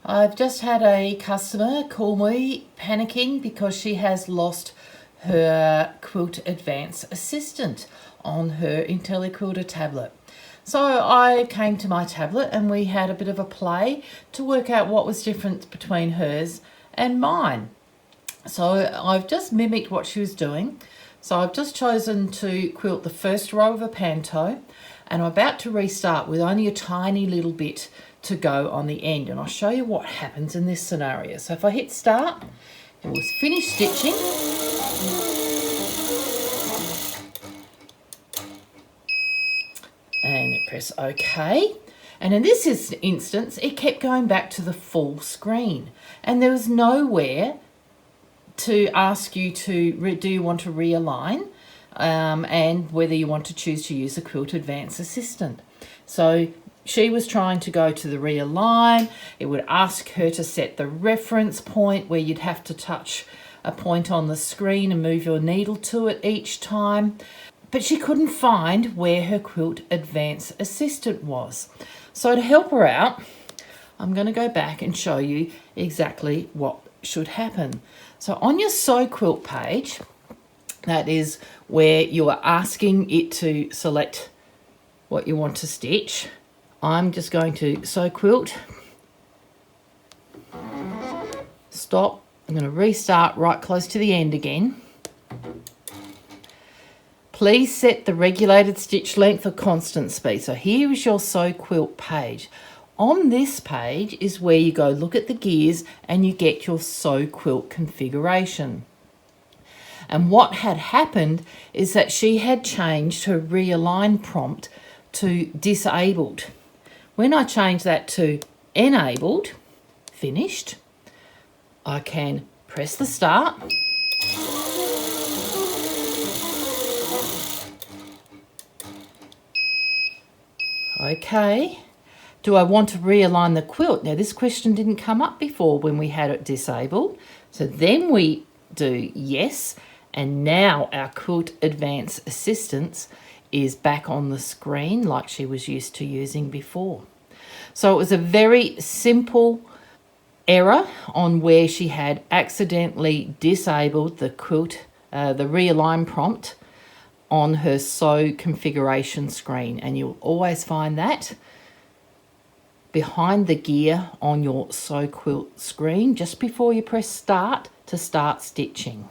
I've just had a customer call me panicking because she has lost her Quilt Advance assistant on her Intelliquilter tablet. So I came to my tablet and we had a bit of a play to work out what was different between hers and mine. So I've just mimicked what she was doing. So I've just chosen to quilt the first row of a panto, and I'm about to restart with only a tiny little bit to go on the end, and I'll show you what happens in this scenario. So if I hit start, it was finish stitching. And press OK. And in this instance, it kept going back to the full screen, and there was nowhere to ask you to, do you want to realign, and whether you want to choose to use a Quilt Advance Assistant. So she was trying to go to the realign. It would ask her to set the reference point where you'd have to touch a point on the screen and move your needle to it each time. But she couldn't find where her Quilt Advance Assistant was. So to help her out, I'm going to go back and show you exactly what should happen. So on your Sew Quilt page, that is where you are asking it to select what you want to stitch. I'm just going to Sew Quilt, stop. I'm going to restart right close to the end again. Please set the regulated stitch length or constant speed. So here is your Sew Quilt page. On this page is where you go look at the gears and you get your Sew Quilt configuration. And what had happened is that she had changed her realign prompt to disabled. When I change that to enabled, finished, I can press the start. Okay. Do I want to realign the quilt? Now this question didn't come up before when we had it disabled. So then we do yes, and now our Quilt Advance Assistance is back on the screen like she was used to using before. So it was a very simple error on where she had accidentally disabled the the realign prompt on her sew configuration screen, and you'll always find that behind the gear on your Sew Quilt screen just before you press start to start stitching.